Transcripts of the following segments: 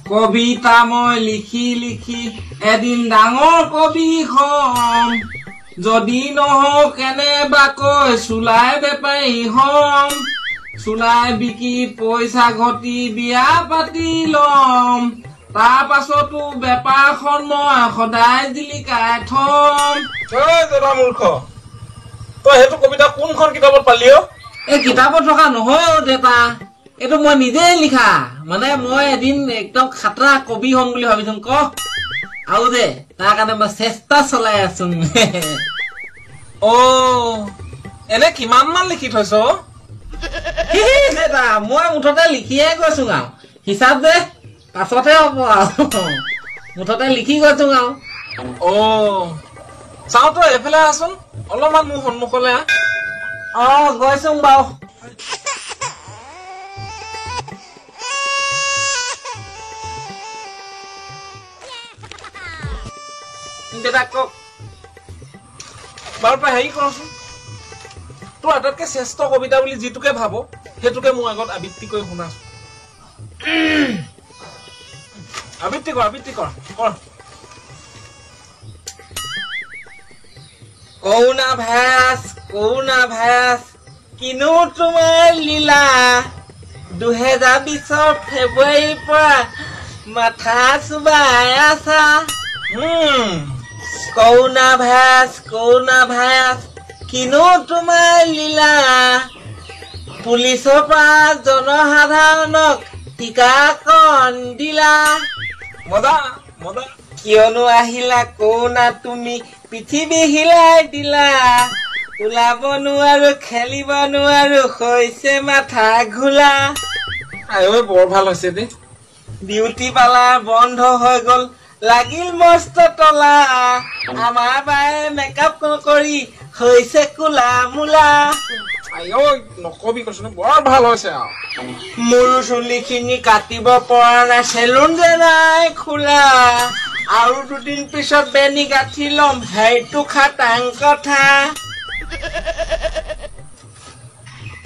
কবিতা মই লিখি লিখি এদিন ডাঙৰ কবি হম যদি নহওক কেনেবাকৈ চুলাই বেপাৰী হম চুলাই বিকি পইচা ঘটি বিয়া পাতি লম তাৰ পাছতো বেপাৰখন মই সদায় জিলিকাই থম জনা মূৰ্খ তই সেইটো কবিতা কোনখন কিতাপত পালি এই কিতাপত থকা নহয় দেউতা এইটো মই নিজে লিখা মানে মই এদিন একদম খাতৰা কবি হম বুলি ভাবিছো ক আৰু যে তাৰ কাৰণে মই চেষ্টা চলাই আছো এনে কিমান মান লিখি থৈছ দেউতা মই মুঠতে লিখিয়ে গৈছো আৰু হিচাপ যে পাছতহে হব আৰু মুঠতে লিখি গৈছো আৰু চাও তই এইফালে আছোন অলপমান মোৰ সন্মুখলৈ গৈছো বাৰু দেউতা কওক বাৰু তই হেৰি কৰচোন তোৰ আটাইতকৈ শ্ৰেষ্ঠ কবিতা বুলি যিটোকে ভাব সেইটোকে মোৰ আগত আবৃত্তি কৰি শুনাচোন আবৃত্তি কৰ কৰুণা ভায়াস কিনো তোমাৰ লীলা 2020 ফেব্ৰুৱাৰীৰ পৰা মাথা চুবাই আছা কৰুণা ভায়াস কিনো তোমাৰ লীলা পুলিচৰ পৰা জনসাধাৰণক টিকাকৰণ দিলা মজা কিয়নো আহিলা কৰুণা তুমি পৃথিৱী হিলাই দিলা ওলাব নোৱাৰো খেলিব নোৱাৰো হৈছে মাথা ঘোলা বৰ ভাল হৈছে দেই ডিউটি পালা বন্ধ হৈ গল লাগিল মস্ত তলা আমাৰ বায়ে মেকআপ নকৰি হৈছে কোলা মোলা নকবি কৈছো বৰ ভাল হৈছে মোৰ চুলিখিনি কাটিব পৰা নাই চেলুন যে নাই খোলা আৰু দুদিন পিছত বেনি গাঁঠি লম সেইটো খাটাং কথা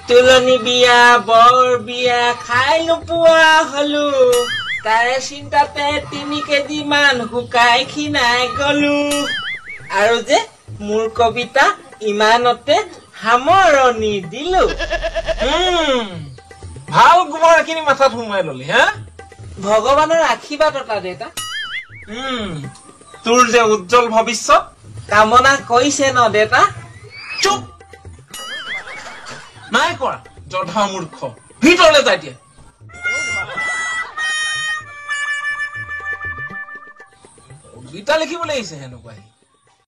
তুলনি বিয়া বৰ বিয়া খাই নোপোৱা হলো তাৰে চিন্তাতে 3 কেজি মান শুকাই খিনাই গলো আৰু যে মোৰ কবিতা ইমানতে সামৰণি দিলো ভাল গোবৰ এখিনি মাথাত সোমাই ললি ভগৱানৰ আশীৰ্বাদ এটা দেউতা তোৰ যে উজ্জ্বল ভৱিষ্যত কামনা কৰিছে ন দেউতা চুপ নাই কৰা জধা মূৰ্খ ভিতৰলৈ যাই দিয়া কবিতা লিখিবলৈ আহিছে সেনেকুৱা